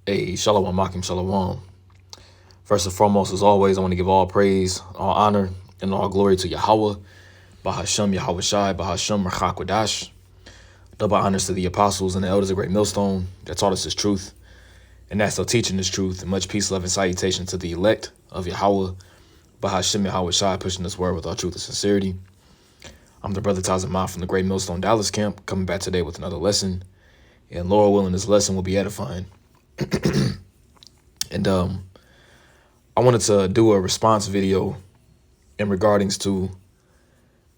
Hey, Shalom, Makim, Shalom. First and foremost, as always, I want to give all praise, all honor, and all glory to Yahweh, Bahashem Yahweh Shai, Bahashem Rachakwadash. Double honors to the apostles and the elders of Great Millstone that taught us His truth, and that's still teaching His truth. And much peace, love, and salutation to the elect of Yahweh, Bahashem Yahweh Shai, pushing this word with all truth and sincerity. I'm the brother Tazamah from the Great Millstone Dallas camp, coming back today with another lesson. And Lord willing, this lesson will be edifying. And I wanted to do a response video in regardings to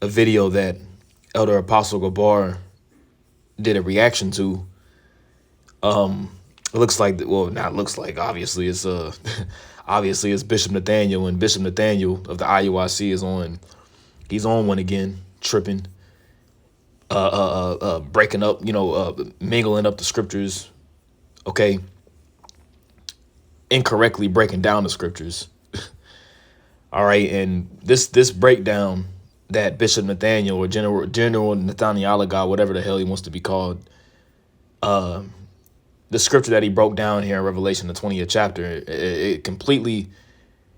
a video that Elder Apostle Gabar did a reaction to. It looks like, well, not looks like, obviously it's obviously it's Bishop Nathaniel, and Bishop Nathaniel of the IUIC is on. He's on one again, tripping, breaking up, mingling up the scriptures, okay, incorrectly breaking down the scriptures. All right, and this breakdown that Bishop Nathaniel or General Nathaniel, God, whatever the hell he wants to be called, the scripture that he broke down here in Revelation, the 20th chapter,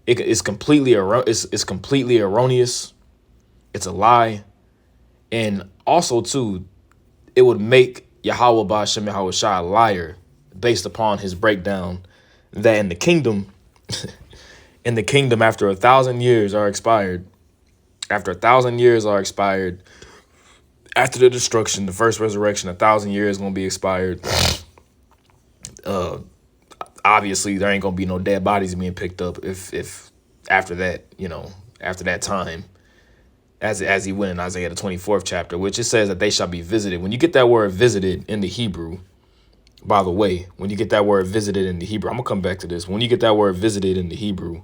it's completely erroneous. It's a lie, and also too, it would make Yahweh Ba'Shem Yahweh Shai a liar based upon his breakdown that in the kingdom, after 1,000 years are expired, after the destruction, the first resurrection, 1,000 years is going to be expired. Obviously, there ain't going to be no dead bodies being picked up if after that, after that time, as he went in Isaiah the 24th chapter, which it says that they shall be visited. When you get that word visited in the Hebrew, by the way, when you get that word visited in the Hebrew, I'm going to come back to this. When you get that word visited in the Hebrew,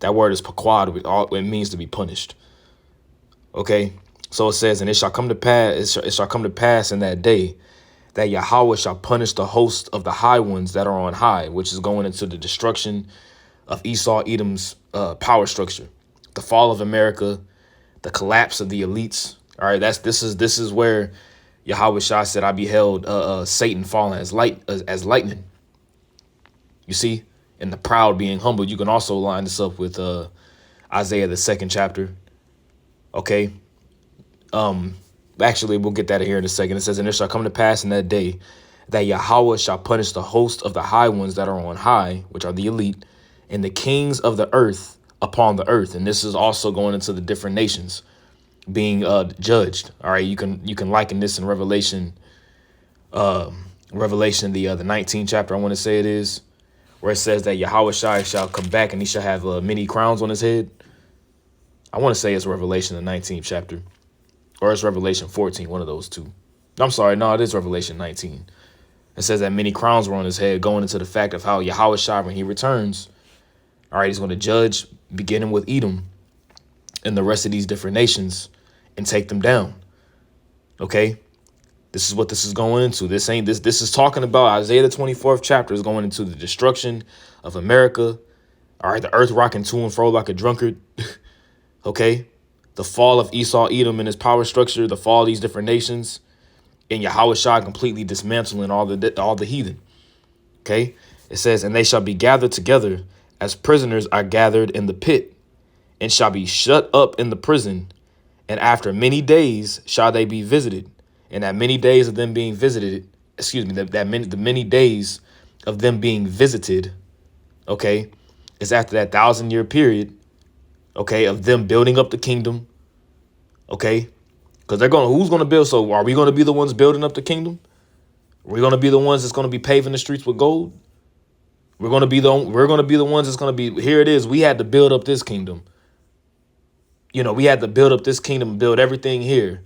that word is paquad. It means to be punished. Okay, so it says, and it shall come to pass. It shall come to pass in that day that Yahweh shall punish the host of the high ones that are on high, which is going into the destruction of Esau, Edom's power structure, the fall of America, the collapse of the elites. All right, this is where Yahweh Shah said, I beheld Satan falling as lightning. You see, and the proud being humbled. You can also line this up with Isaiah the 2nd chapter. Okay. Actually, we'll get that here in a second. It says, and it shall come to pass in that day that Yahweh shall punish the host of the high ones that are on high, which are the elite, and the kings of the earth upon the earth. And this is also going into the different nations being judged. All right, you can liken this in Revelation, the 19th chapter, I want to say it is, where it says that Yahweh Shai shall come back and he shall have many crowns on his head. I want to say it's Revelation, the 19th chapter. Or it's Revelation 14, one of those two. I'm sorry, no, it is Revelation 19. It says that many crowns were on his head, going into the fact of how Yahweh Shai, when he returns, all right, he's going to judge, beginning with Edom and the rest of these different nations, and take them down. Okay? This is what this is going into. This is talking about Isaiah the 24th chapter is going into the destruction of America. All right, the earth rocking to and fro like a drunkard. Okay? The fall of Esau, Edom and his power structure, the fall of these different nations, and Yahweh Shai completely dismantling all the heathen. Okay? It says, and they shall be gathered together as prisoners are gathered in the pit, and shall be shut up in the prison, and after many days shall they be visited. And that many days of them being visited, the many days of them being visited, okay, is after that 1,000-year period, okay, of them building up the kingdom, okay, because who's going to build? So are we going to be the ones building up the kingdom? We're going to be the ones that's going to be paving the streets with gold. We're going to be the ones that's going to be, here it is. We had to build up this kingdom. We had to build up this kingdom and build everything here.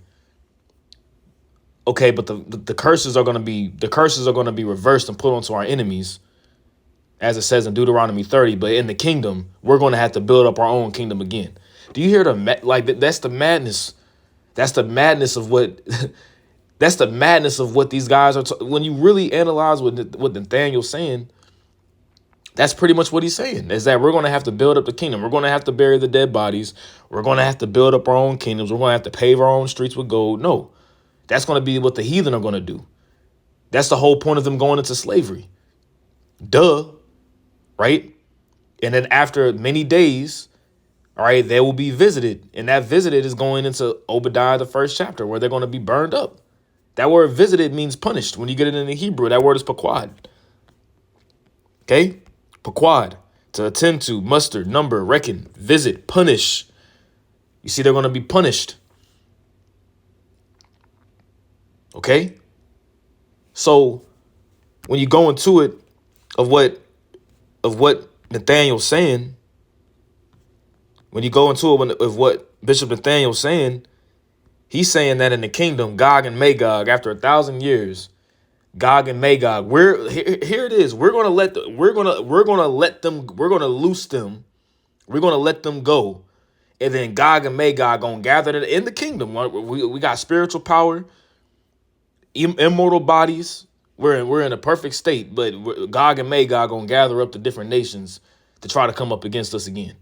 Okay, but the curses are going to be reversed and put onto our enemies, as it says in Deuteronomy 30. But in the kingdom, we're going to have to build up our own kingdom again. Do you hear that's the madness? That's the madness of what that's the madness of what these guys are. When you really analyze what Nathaniel's saying, that's pretty much what he's saying, is that we're going to have to build up the kingdom. We're going to have to bury the dead bodies. We're going to have to build up our own kingdoms. We're going to have to pave our own streets with gold. No, that's going to be what the heathen are going to do. That's the whole point of them going into slavery. Duh, right? And then after many days, all right, they will be visited. And that visited is going into Obadiah, the first chapter, where they're going to be burned up. That word visited means punished. When you get it in the Hebrew, that word is paquad. Okay? Paquad. To attend to, muster, number, reckon, visit, punish. You see, they're going to be punished. Okay? So when you go into it of what Nathaniel's saying, when you go into it of what Bishop Nathaniel's saying, he's saying that in the kingdom, Gog and Magog, after 1,000 years, Gog and Magog, here it is. We're gonna let them let them go. And then Gog and Magog gonna gather in the kingdom. We got spiritual power, immortal bodies. We're in a perfect state, but Gog and Magog gonna gather up the different nations to try to come up against us again.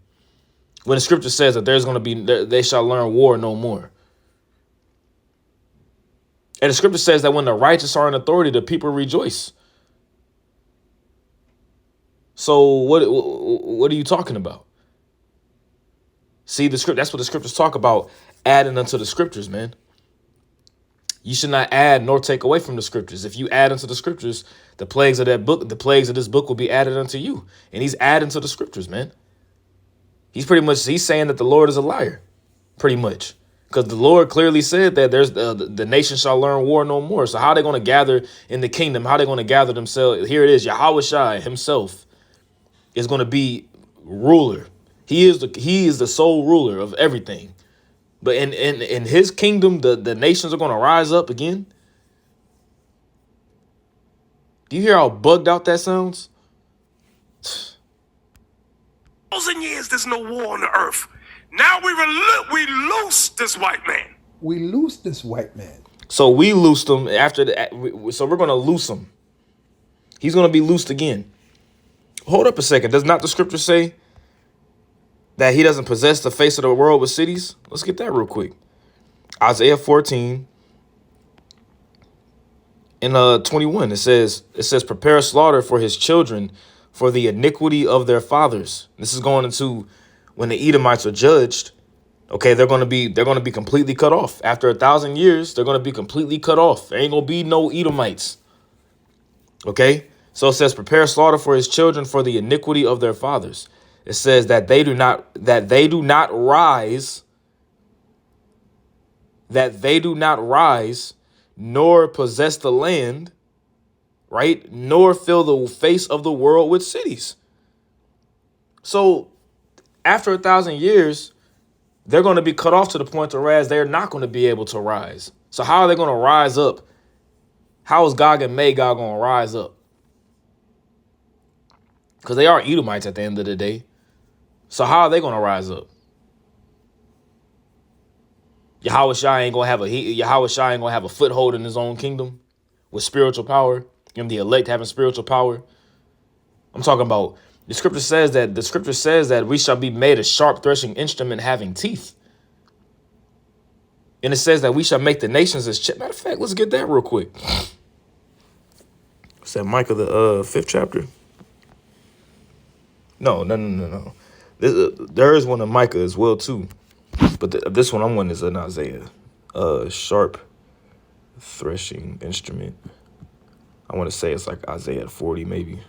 When the scripture says that they shall learn war no more. And the scripture says that when the righteous are in authority, the people rejoice. So what are you talking about? See, that's what the scriptures talk about, adding unto the scriptures, man. You should not add nor take away from the scriptures. If you add unto the scriptures, the plagues of this book will be added unto you. And he's adding to the scriptures, man. He's saying that the Lord is a liar, pretty much. Because the Lord clearly said that the nation shall learn war no more. So how are they going to gather in the kingdom? How are they going to gather themselves? Here it is. Yahweh Shai himself is going to be ruler. He is the sole ruler of everything. But in his kingdom, the nations are going to rise up again. Do you hear how bugged out that sounds? 1,000 years, there's no war on the earth. Now we loose this white man. We loose this white man. So we loosed him after so we're going to loose him. He's going to be loosed again. Hold up a second. Does not the scripture say that he doesn't possess the face of the world with cities? Let's get that real quick. Isaiah 14 and 21. It says, prepare slaughter for his children for the iniquity of their fathers. This is going into when the Edomites are judged. Okay, they're going to be completely cut off. After 1,000 years, they're going to be completely cut off. There ain't going to be no Edomites. Okay? So it says, prepare slaughter for his children for the iniquity of their fathers. It says that they do not rise, nor possess the land, right? Nor fill the face of the world with cities. So after 1,000 years, they're going to be cut off to the point whereas they're not going to be able to rise. So how are they going to rise up? How is Gog and Magog going to rise up? Because they are Edomites at the end of the day. So how are they going to rise up? Yahweh Shai ain't gonna have a foothold in his own kingdom with spiritual power. The elect having spiritual power. I'm talking about the scripture says that we shall be made a sharp threshing instrument having teeth. And it says that we shall make the nations as matter of fact, let's get that real quick. Is that Micah the 5th chapter? No. There is one in Micah as well too. But this one I'm wanting is in Isaiah. Sharp threshing instrument. I want to say it's like Isaiah 40 maybe.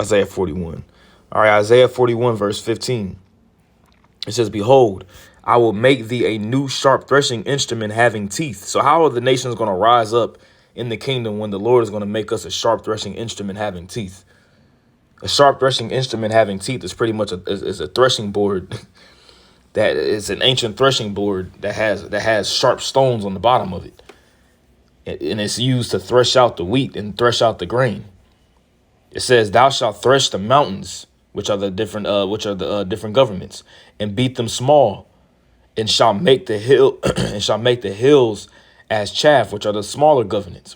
Isaiah 41. All right, Isaiah 41 verse 15. It says, behold, I will make thee a new sharp threshing instrument having teeth. So how are the nations going to rise up in the kingdom when the Lord is going to make us a sharp threshing instrument having teeth? A sharp threshing instrument having teeth is pretty much a threshing board. That is an ancient threshing board that has sharp stones on the bottom of it. And it's used to thresh out the wheat and thresh out the grain. It says, thou shalt thresh the mountains, which are the different governments, and beat them small, and shall make the hills as chaff, which are the smaller governments.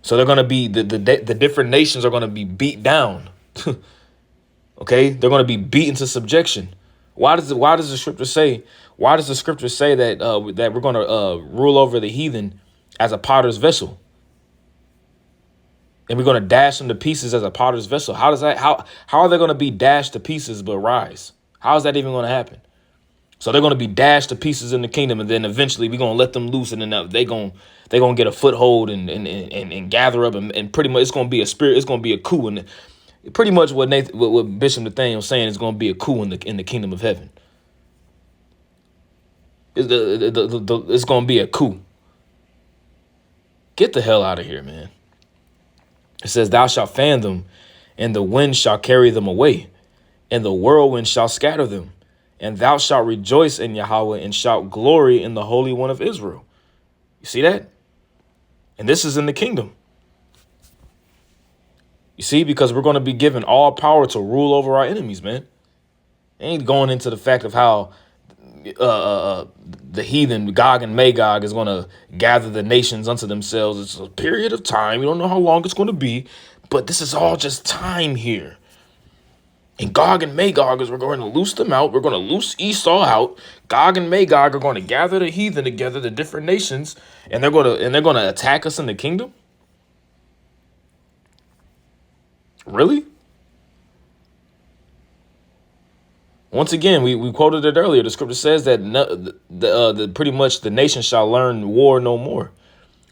So they're going to be the different nations are going to be beat down. Okay, they're going to be beaten to subjection. Why does the scripture say? Why does the scripture say that we're going to rule over the heathen as a potter's vessel? And we're going to dash them to pieces as a potter's vessel. How are they going to be dashed to pieces but rise? How is that even going to happen? So they're going to be dashed to pieces in the kingdom, and then eventually we're going to let them loose, and then they're going to get a foothold and gather up, and pretty much it's going to be a spirit. It's going to be a coup, and pretty much what Bishop Nathaniel was saying is going to be a coup in the kingdom of heaven. It's going to be a coup. Get the hell out of here, man. It says, "Thou shalt fan them, and the wind shall carry them away, and the whirlwind shall scatter them. And thou shalt rejoice in Yahweh, and shalt glory in the Holy One of Israel." You see that? And this is in the kingdom. You see, because we're going to be given all power to rule over our enemies, man. Ain't going into the fact of how the heathen Gog and Magog is going to gather the nations unto themselves. It's a period of time. We don't know how long it's going to be, but this is all just time here. And Gog and Magog is we're going to loose them out. We're going to loose Esau out. Gog and Magog are going to gather the heathen together, the different nations, and they're going to attack us in the kingdom. Really? Once again, we quoted it earlier. The scripture says that pretty much the nation shall learn war no more.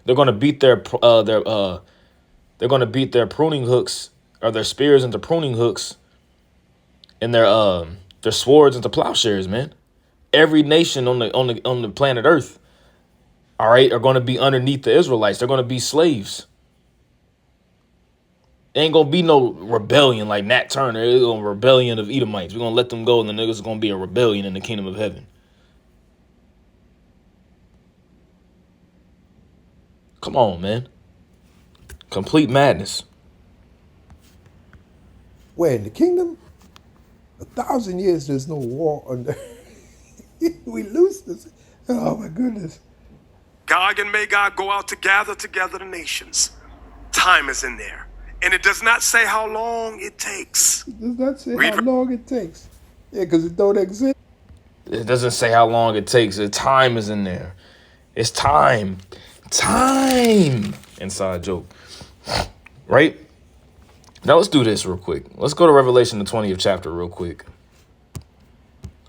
They're going to beat they're going to beat their pruning hooks or their spears into pruning hooks, and their swords into plowshares, man. Every nation on the planet Earth, all right, are going to be underneath the Israelites. They're going to be slaves. There ain't going to be no rebellion like Nat Turner. It's a rebellion of Edomites. We're going to let them go, and then there's going to be a rebellion in the kingdom of heaven. Come on, man. Complete madness. Where in the kingdom? 1,000 years there's no war under. We lose this. Oh my goodness. Gog and Magog go out to gather together the nations. Time is in there. And it does not say how long it takes. It does not say how long it takes. Yeah, because it don't exist. It doesn't say how long it takes. The time is in there. It's time. Time. Inside joke. Right? Now let's do this real quick. Let's go to Revelation, the 20th chapter real quick.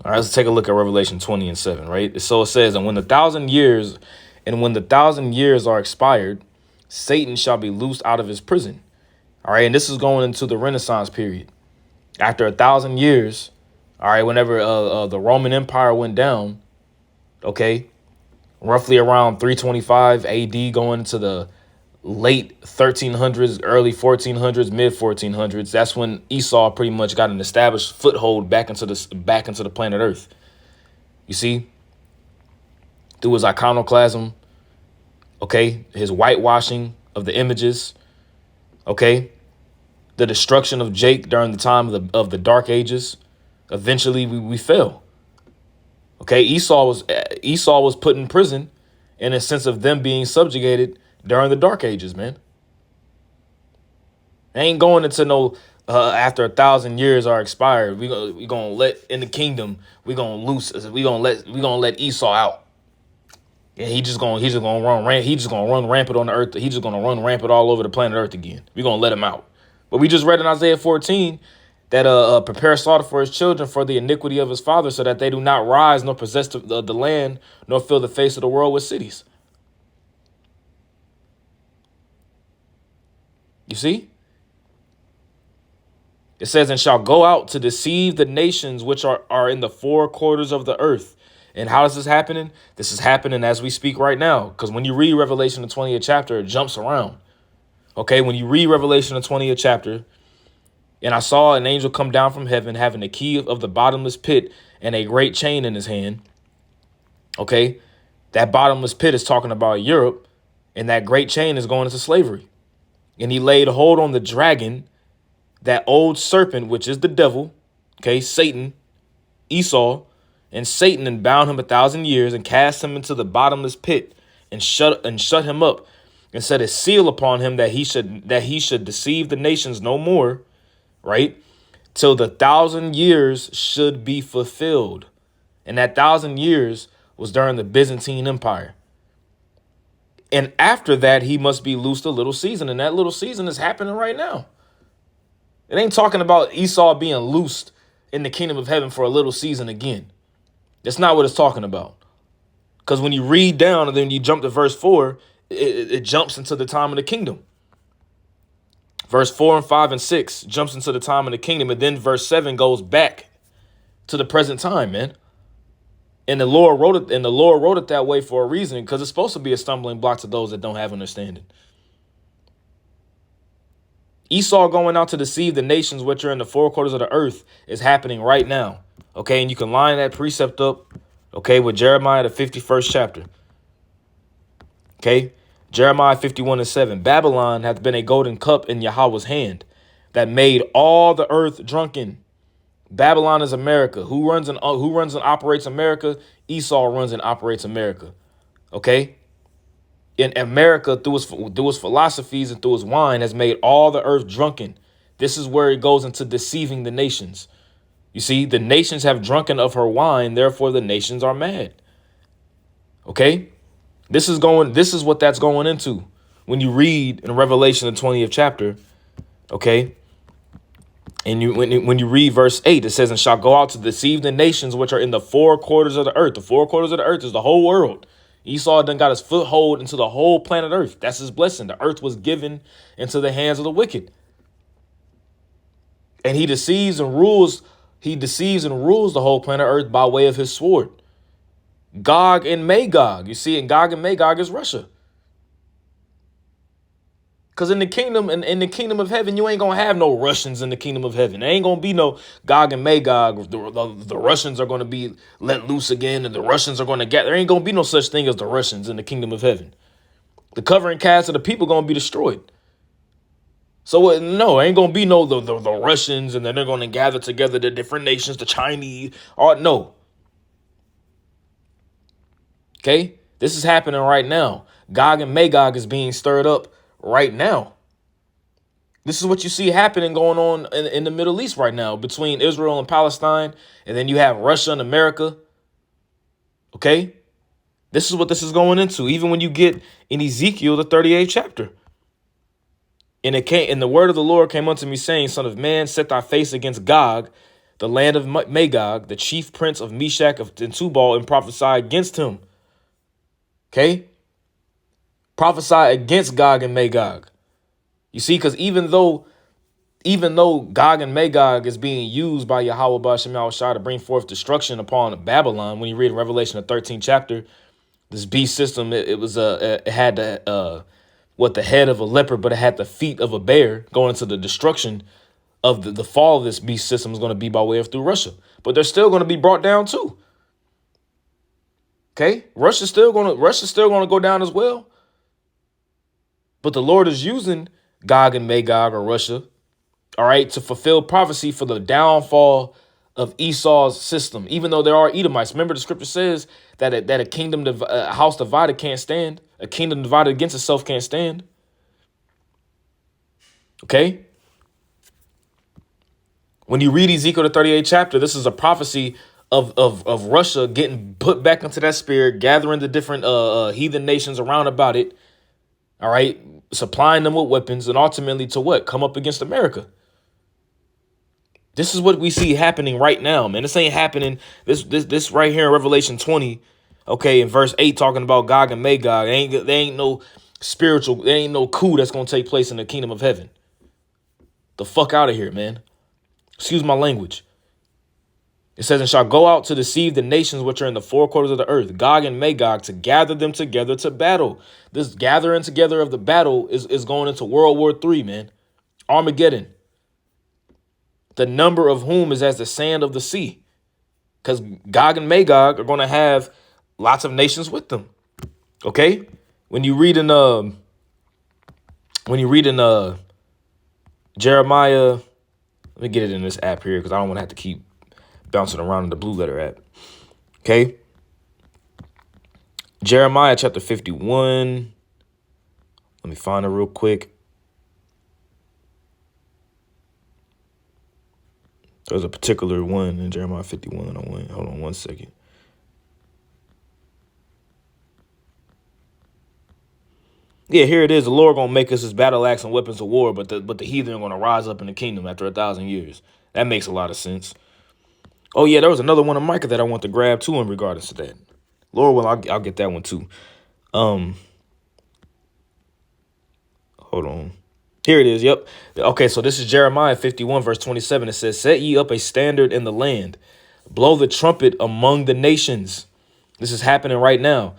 All right, let's take a look at Revelation 20 and 7, right? So it says, when the 1,000 years are expired, Satan shall be loosed out of his prison. All right, and this is going into the Renaissance period. After 1,000 years, all right, whenever the Roman Empire went down, okay, roughly around 325 AD, going into the late 1300s, early 1400s, mid 1400s, that's when Esau pretty much got an established foothold back into the planet Earth. You see, through his iconoclasm, okay, his whitewashing of the images, okay, the destruction of Jake during the time of the Dark Ages. Eventually, we fell. Okay, Esau was put in prison in a sense of them being subjugated during the Dark Ages, man. They ain't going into no after 1,000 years are expired. We gonna let in the kingdom. We gonna let Esau out. And he's just gonna run rampant on the earth. He's just gonna run rampant all over the planet Earth again. We're gonna let him out. But we just read in Isaiah 14 that prepare slaughter for his children for the iniquity of his father, so that they do not rise nor possess the land, nor fill the face of the world with cities. You see? It says, and shall go out to deceive the nations which are in the four quarters of the earth. And how is this happening? This is happening as we speak right now. Because when you read Revelation, the 20th chapter, it jumps around. Okay, when you read Revelation, the 20th chapter, and I saw an angel come down from heaven, having the key of the bottomless pit and a great chain in his hand. Okay, that bottomless pit is talking about Europe, and that great chain is going into slavery. And he laid hold on the dragon, that old serpent, which is the devil, okay, Satan, Esau, and Satan, and bound him 1,000 years and cast him into the bottomless pit and shut him up and set a seal upon him that he should deceive the nations no more, right? Till the 1,000 years should be fulfilled. And that 1,000 years was during the Byzantine Empire. And after that, he must be loosed a little season. And that little season is happening right now. It ain't talking about Esau being loosed in the kingdom of heaven for a little season again. That's not what it's talking about. Because when you read down and then you jump to verse 4, it jumps into the time of the kingdom. Verse 4 and 5 and 6 jumps into the time of the kingdom. And then verse 7 goes back to the present time, man. And the Lord wrote it, and the Lord wrote it that way for a reason, because it's supposed to be a stumbling block to those that don't have understanding. Esau going out to deceive the nations which are in the four quarters of the earth is happening right now. Okay, and you can line that precept up, okay, with Jeremiah, the 51st chapter. Okay, Jeremiah 51 and 7. Babylon hath been a golden cup in Yahweh's hand that made all the earth drunken. Babylon is America. Who runs and operates America? Esau runs and operates America. Okay? In America, through his philosophies and through his wine, has made all the earth drunken. This is where he goes into deceiving the nations. You see, the nations have drunken of her wine, therefore the nations are mad. Okay? This is what that's going into. When you read in Revelation, the 20th chapter, okay? And when you read verse 8, it says, and shall go out to deceive the nations which are in the four quarters of the earth. The four quarters of the earth is the whole world. Esau done got his foothold into the whole planet earth. That's his blessing. The earth was given into the hands of the wicked. And he deceives and rules the whole planet earth by way of his sword. Gog and Magog. You see, and Gog and Magog is Russia. Because in the kingdom of heaven, you ain't gonna have no Russians in the kingdom of heaven. There ain't gonna be no Gog and Magog. The Russians are gonna be let loose again, and the Russians are gonna get. There ain't gonna be no such thing as the Russians in the kingdom of heaven. The covering cast of the people gonna be destroyed. So no, ain't gonna be no the Russians, and then they're gonna gather together the different nations, the Chinese. Or no. Okay, this is happening right now. Gog and Magog is being stirred up right now. This is what you see happening going on in the Middle East right now between Israel and Palestine. And then you have Russia and America. Okay. This is what this is going into. Even when you get in Ezekiel, the 38th chapter. And the word of the Lord came unto me saying, Son of man, set thy face against Gog, the land of Magog, the chief prince of Meshach and Tubal, and prophesy against him. Okay. Prophesy against Gog and Magog. You see, because even though Gog and Magog is being used by Yahweh Ba'ashem Yahushua to bring forth destruction upon Babylon, when you read Revelation, the 13th chapter, this beast system, it had the head of a leopard, but it had the feet of a bear. Going into the destruction of the fall of this beast system is going to be by way of through Russia, but they're still going to be brought down too. Okay, Russia's still going to go down as well. But the Lord is using Gog and Magog, or Russia, all right, to fulfill prophecy for the downfall of Esau's system. Even though there are Edomites, remember the scripture says that a house divided can't stand. A kingdom divided against itself can't stand. Okay. When you read Ezekiel the 38th chapter, this is a prophecy of Russia getting put back into that spirit, gathering the different heathen nations around about it. All right, supplying them with weapons, and ultimately to what? Come up against America. This is what we see happening right now, man. This ain't happening. This right here in Revelation 20, okay, in verse 8, talking about Gog and Magog. There ain't no coup that's gonna take place in the kingdom of heaven. The fuck out of here, man. Excuse my language. It says, and shall go out to deceive the nations which are in the four quarters of the earth, Gog and Magog, to gather them together to battle. This gathering together of the battle is going into World War III, man. Armageddon. The number of whom is as the sand of the sea. Because Gog and Magog are going to have lots of nations with them. Okay? When you read in Jeremiah, let me get it in this app here because I don't want to have to keep bouncing around in the Blue Letter app. Okay. Jeremiah chapter 51. Let me find it real quick. There's a particular one in Jeremiah 51. Hold on one second. Yeah, here it is. The Lord gonna make us his battle axe and weapons of war, but the heathen are gonna rise up in the kingdom after 1,000 years. That makes a lot of sense. Oh yeah, there was another one of Micah that I want to grab too in regards to that. Lord will, I'll get that one too. Um, Hold on. Here it is. Yep. Okay, so this is Jeremiah 51, verse 27. It says, "Set ye up a standard in the land, blow the trumpet among the nations." This is happening right now.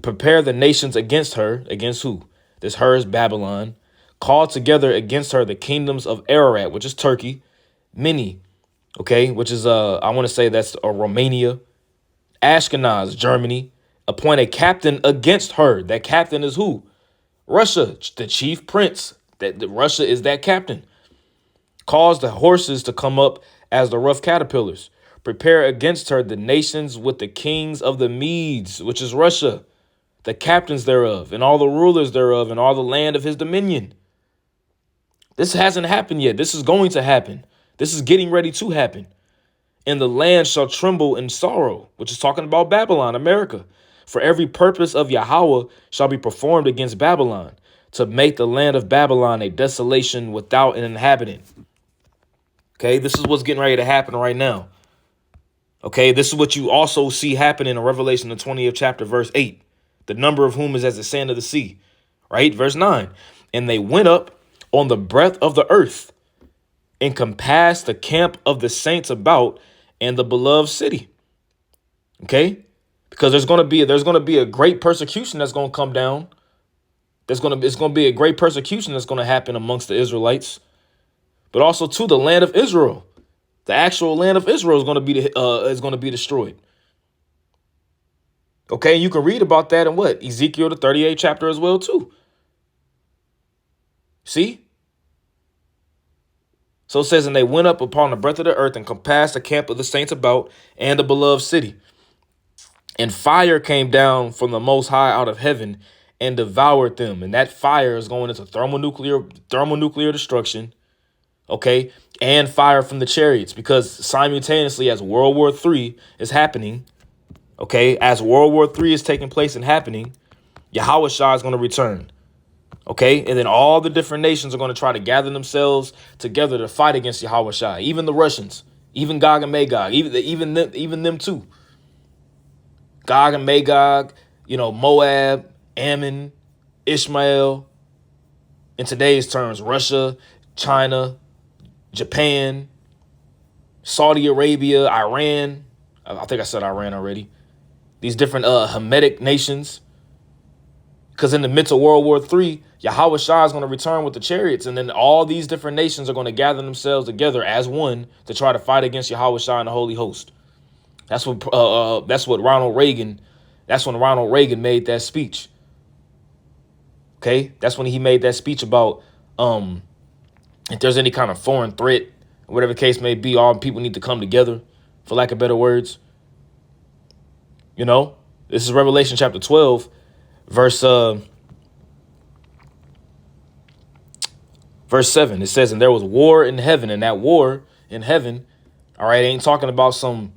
"Prepare the nations against her." Against who? This her is Babylon. "Call together against her the kingdoms of Ararat," which is Turkey, many, okay, which is I want to say that's Romania, Ashkenaz, Germany. "Appoint a captain against her." That captain is who? Russia, the chief prince. That Russia is that captain. "Cause the horses to come up as the rough caterpillars. Prepare against her the nations with the kings of the Medes," which is Russia, "the captains thereof, and all the rulers thereof, and all the land of his dominion." This hasn't happened yet. This is going to happen. This is getting ready to happen. "And the land shall tremble in sorrow," which is talking about Babylon, America. "For every purpose of Yahweh shall be performed against Babylon, to make the land of Babylon a desolation without an inhabitant." Okay, this is what's getting ready to happen right now. Okay, this is what you also see happening in Revelation, the 20th chapter, verse 8. "The number of whom is as the sand of the sea." Right? Verse 9. "And they went up on the breadth of the earth, and compassed the camp of the saints about, and the beloved city." Okay? Because there's gonna be a great persecution that's gonna come down. It's gonna be a great persecution that's gonna happen amongst the Israelites, but also to the land of Israel. The actual land of Israel is gonna be destroyed. Okay, you can read about that in what? Ezekiel the 38th chapter as well too. See? So it says, "And they went up upon the breadth of the earth, and compassed the camp of the saints about, and the beloved city. And fire came down from the Most High out of heaven, and devoured them." And that fire is going into thermonuclear destruction. Okay, and fire from the chariots, because simultaneously as World War III is happening, okay, as World War III is taking place and happening, Yahweh Shah is going to return. Okay, and then all the different nations are going to try to gather themselves together to fight against Yahweh Shah. Even the Russians, even Gog and Magog, even them too. Gog and Magog, Moab, Ammon, Ishmael. In today's terms, Russia, China, Japan, Saudi Arabia, Iran. I think I said Iran already. These different Hamitic nations. Because in the midst of World War III, Yahweh Shah is going to return with the chariots, and then all these different nations are going to gather themselves together as one to try to fight against Yahweh Shah and the Holy Host. That's what Ronald Reagan. That's when Ronald Reagan made that speech. Okay, that's when he made that speech about if there's any kind of foreign threat, whatever the case may be, all people need to come together, for lack of better words. This is Revelation chapter 12, verse 7. It says, "And there was war in heaven," and that war in heaven, all right, ain't talking about some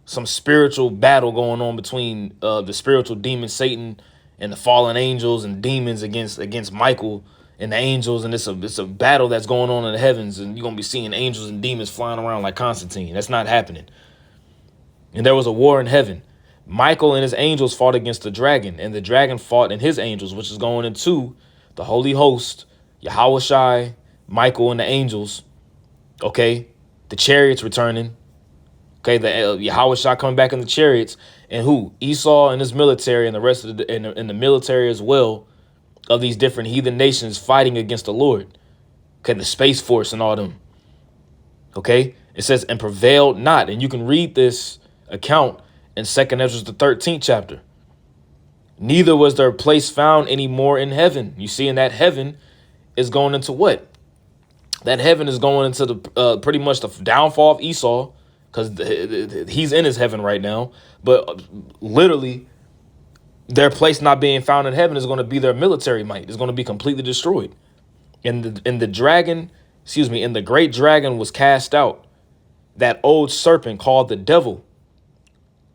spiritual battle going on between the spiritual demon Satan and the fallen angels and demons against Michael and the angels, and it's a battle that's going on in the heavens, and you're gonna be seeing angels and demons flying around like Constantine. That's not happening. "And there was a war in heaven. Michael and his angels fought against the dragon, and the dragon fought and his angels," which is going into the holy host, Yahweh Shai, Michael and the angels. Okay, the chariots returning. Okay, the Yahweh Shah coming back in the chariots, and who? Esau and his military, and the rest of the military as well of these different heathen nations fighting against the Lord. Okay, the Space Force and all them. Okay, it says, "And prevailed not," and you can read this account in 2nd Ezra the 13th chapter. "Neither was their place found any more in heaven." You see, in that heaven is going into what? That heaven is going into the pretty much the downfall of Esau, because he's in his heaven right now. But literally, their place not being found in heaven is going to be their military might. It's going to be completely destroyed. And the great dragon was cast out, that old serpent called the devil,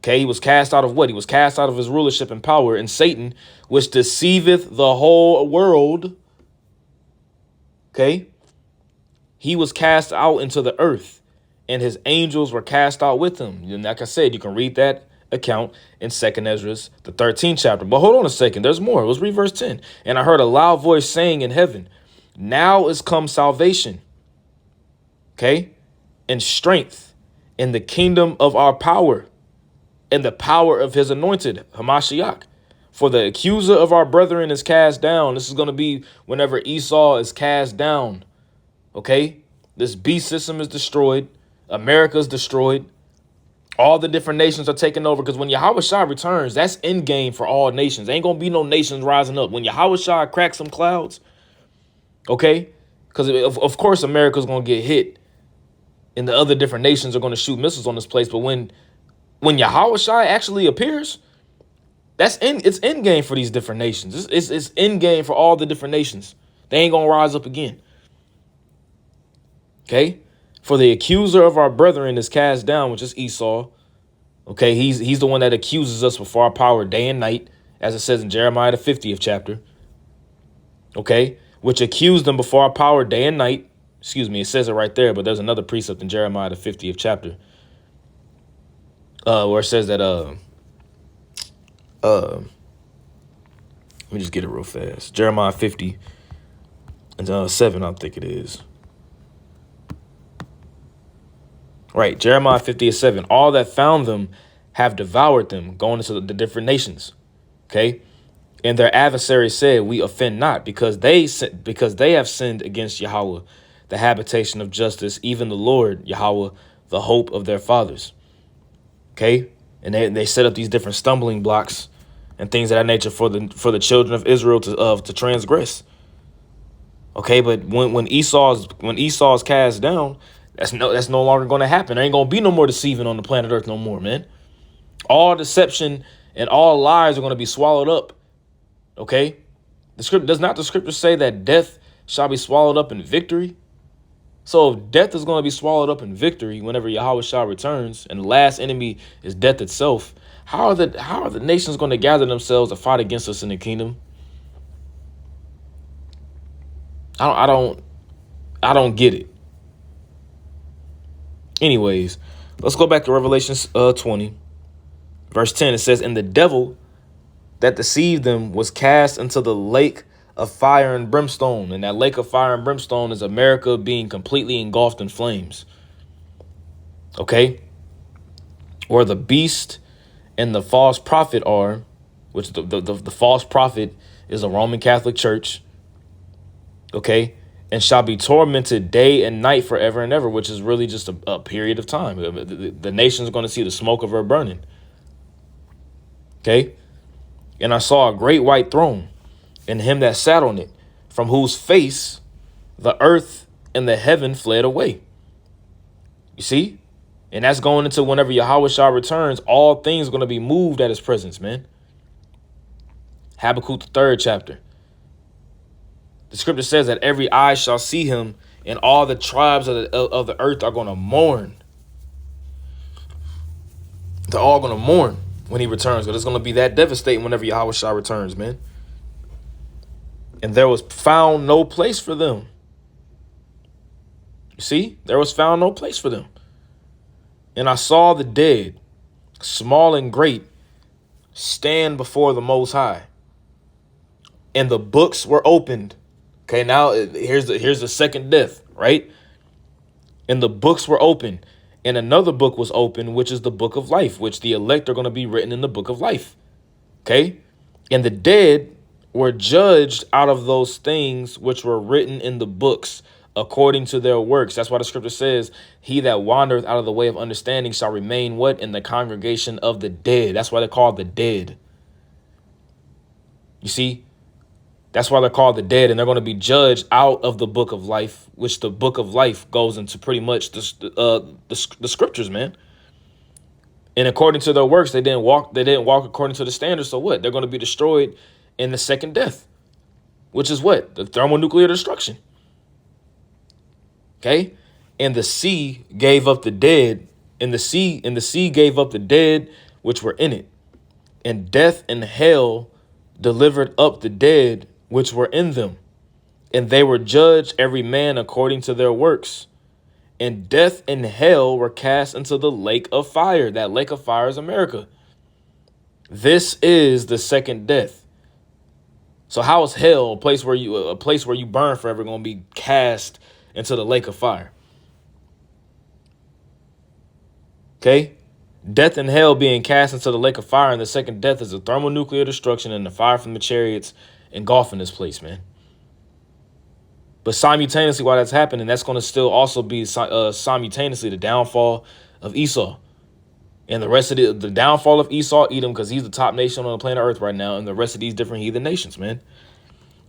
Okay, he was cast out of what? He was cast out of his rulership and power, and Satan, which deceiveth the whole world. Okay, he was cast out into the earth, and his angels were cast out with him. And like I said, you can read that account in 2nd Ezra, the 13th chapter. But hold on a second, there's more. Let's read verse 10. And I heard a loud voice saying in heaven, now is come salvation, okay, and strength in the kingdom of our power, and the power of his anointed, Hamashiach. For the accuser of our brethren is cast down. This is going to be whenever Esau is cast down. Okay? This beast system is destroyed. America is destroyed. All the different nations are taken over, because when Yahweh Shai returns, that's end game for all nations. Ain't going to be no nations rising up. When Yahweh Shai cracks some clouds, okay? Because of course America's going to get hit, and the other different nations are going to shoot missiles on this place. But when Yahweh Shai actually appears, it's end game for these different nations. It's end game for all the different nations. They ain't gonna rise up again. Okay, for the accuser of our brethren is cast down, which is Esau. Okay, he's the one that accuses us before our power day and night, as it says in Jeremiah the 50th chapter. Okay, which accused them before our power day and night. Excuse me, it says it right there, but there's another precept in Jeremiah the 50th chapter. Where it says that let me just get it real fast. Jeremiah 50 and 7, I think it is. Right, Jeremiah 50 and 7. All that found them have devoured them, going into the different nations. Okay, and their adversaries said, "We offend not, because they have sinned against Yahweh, the habitation of justice, even the Lord Yahweh, the hope of their fathers." Okay, and they set up these different stumbling blocks and things of that nature for the children of Israel to transgress. Okay, but when Esau's cast down, that's no longer going to happen. There ain't going to be no more deceiving on the planet Earth no more, man. All deception and all lies are going to be swallowed up. Okay, does not the scripture say that death shall be swallowed up in victory? So if death is going to be swallowed up in victory whenever Yahweh Shah returns, and the last enemy is death itself, how are the nations going to gather themselves to fight against us in the kingdom? I don't get it. Anyways, let's go back to Revelation 20, verse 10. It says, "And the devil that deceived them was cast into the lake of fire and brimstone." And that lake of fire and brimstone is America being completely engulfed in flames. Okay? Or the beast and the false prophet are, which the false prophet is a Roman Catholic Church. Okay? And shall be tormented day and night forever and ever, which is really just a period of time. The nation's going to see the smoke of her burning. Okay? And I saw a great white throne, and him that sat on it, from whose face the earth and the heaven fled away. You see? And that's going into whenever Yahweh Shah returns, all things are going to be moved at his presence, man. Habakkuk, the 3rd chapter. The scripture says that every eye shall see him, and all the tribes of the earth are going to mourn. They're all going to mourn when he returns, but it's going to be that devastating whenever Yahweh Shah returns, man. And there was found no place for them. You see, there was found no place for them. And I saw the dead, small and great, stand before the Most High. And the books were opened. Okay, now here's the second death, right? And the books were opened. And another book was opened, which is the book of life, which the elect are going to be written in the book of life. Okay? And the dead were judged out of those things which were written in the books according to their works. That's why the scripture says, "He that wandereth out of the way of understanding shall remain" what? In the congregation of the dead. That's why they're called the dead. You see? That's why they're called the dead, and they're going to be judged out of the book of life, which the book of life goes into pretty much the scriptures, man. And according to their works, they didn't walk according to the standards. So what? They're going to be destroyed in the second death, which is what? The thermonuclear destruction. Okay? And the sea gave up the dead, and the sea gave up the dead which were in it, and death and hell delivered up the dead which were in them, and they were judged every man according to their works. And death and hell were cast into the lake of fire. That lake of fire is America. This is the second death. So how is hell, a place where you burn forever, going to be cast into the lake of fire? Okay? Death and hell being cast into the lake of fire, and the second death is a thermonuclear destruction and the fire from the chariots engulfing this place, man. But simultaneously, while that's happening, that's going to still also be simultaneously the downfall of Esau. And the rest of the downfall of Esau, Edom, because he's the top nation on the planet Earth right now, and the rest of these different heathen nations, man.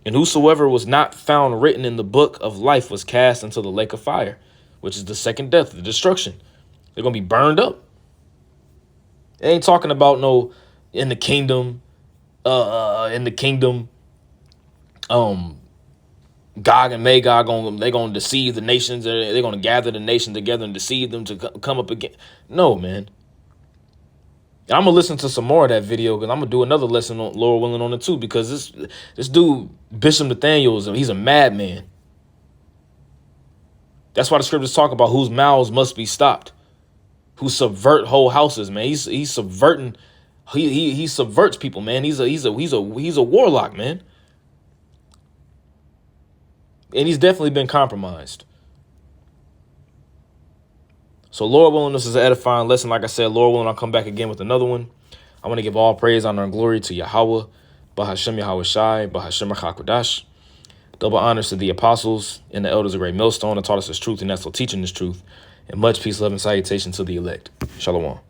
And whosoever was not found written in the book of life was cast into the lake of fire, which is the second death, the destruction. They're going to be burned up. It ain't talking about no in the kingdom, Gog and Magog, they're going to deceive the nations. They're going to gather the nations together and deceive them to come up again. No, man. And I'm going to listen to some more of that video because I'm going to do another lesson, on Lord willing, on it too, because this dude, Bishop Nathaniel, he's a madman. That's why the scriptures talk about whose mouths must be stopped, who subvert whole houses, man. He's subverting, he subverts people, man. He's a warlock, man. And he's definitely been compromised. So Lord willing, this is an edifying lesson. Like I said, Lord willing, I'll come back again with another one. I want to give all praise, honor, and glory to Yahweh, Bahashem Yahweh Shai, Bahashem HaKadosh. Double honors to the apostles and the elders of Great Millstone that taught us this truth and that's still teaching this truth. And much peace, love, and salutation to the elect. Shalom.